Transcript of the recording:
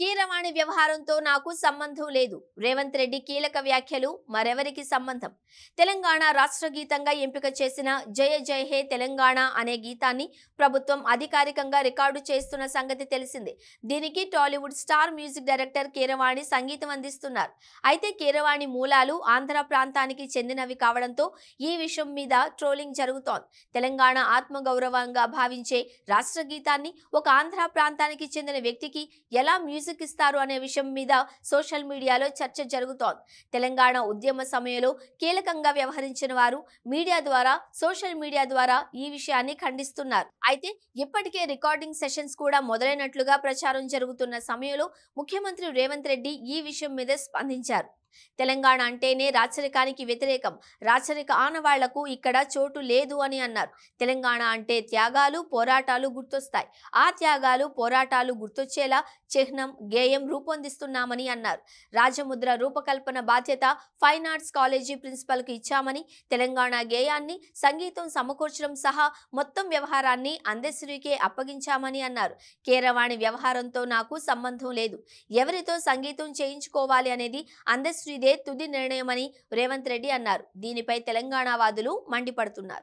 కీరవాణి వ్యవహారంతో నాకు సంబంధం లేదు. రేవంత్ రెడ్డి కీలక వ్యాఖ్యలు మరెవరికి సంబంధం? తెలంగాణ రాష్ట్ర గీతంగా ఎంపిక చేసిన జయ జయ హే తెలంగాణ అనే గీతాన్ని ప్రభుత్వం అధికారికంగా రికార్డు చేస్తున్న సంగతి తెలిసిందే. దీనికి Tollywood star music director Keeravani సంగీతం అందిస్తున్నారు. అయితే కీరవాణి మూలాలు ఆంధ్ర ప్రాంతానికి చెందినవి కావడంతో ఈ విషయం మీద ట్రోలింగ్ జరుగుతోంది. తెలంగాణ ఆత్మగౌరవంగా భావించే రాష్ట్ర గీతాన్ని ఒక ఆంధ్ర ప్రాంతానికి చెందిన వ్యక్తికి ఎలా మ్యూజిక్ ఇస్తారు అనే విషయం మీద సోషల్ మీడియాలో చర్చ జరుగుతోంది. తెలంగాణ ఉద్యమ సమయంలో కీలకంగా వ్యవహరించిన వారు మీడియా ద్వారా, సోషల్ మీడియా ద్వారా ఈ విషయాన్ని ఖండిస్తున్నారు. అయితే ఇప్పటికే రికార్డింగ్ సెషన్స్ కూడా మొదలైనట్లుగా ప్రచారం జరుగుతున్న సమయంలో ముఖ్యమంత్రి రేవంత్ రెడ్డి ఈ విషయం మీద స్పందించారు. తెలంగాణ అంటేనే రాచరికానికి వ్యతిరేకం, రాచరిక ఆనవాళ్లకు ఇక్కడ చోటు లేదు అని అన్నారు. తెలంగాణ అంటే త్యాగాలు, పోరాటాలు గుర్తొస్తాయి. ఆ త్యాగాలు, పోరాటాలు గుర్తొచ్చేలా చిహ్నం, గేయం రూపొందిస్తున్నామని అన్నారు. రాజముద్ర రూపకల్పన బాధ్యత ఫైన్ ఆర్ట్స్ కాలేజీ ప్రిన్సిపల్ కు ఇచ్చామని, తెలంగాణ గేయాన్ని సంగీతం సమకూర్చడం సహా మొత్తం వ్యవహారాన్ని అందశ్రీకే అప్పగించామని అన్నారు. కీరవాణి వ్యవహారంతో నాకు సంబంధం లేదు. ఎవరితో సంగీతం చేయించుకోవాలి అనేది అందశ్రీదే తుది నిర్ణయమని రేవంత్ రెడ్డి అన్నారు. దీనిపై తెలంగాణ వాదులు మండిపడుతున్నారు.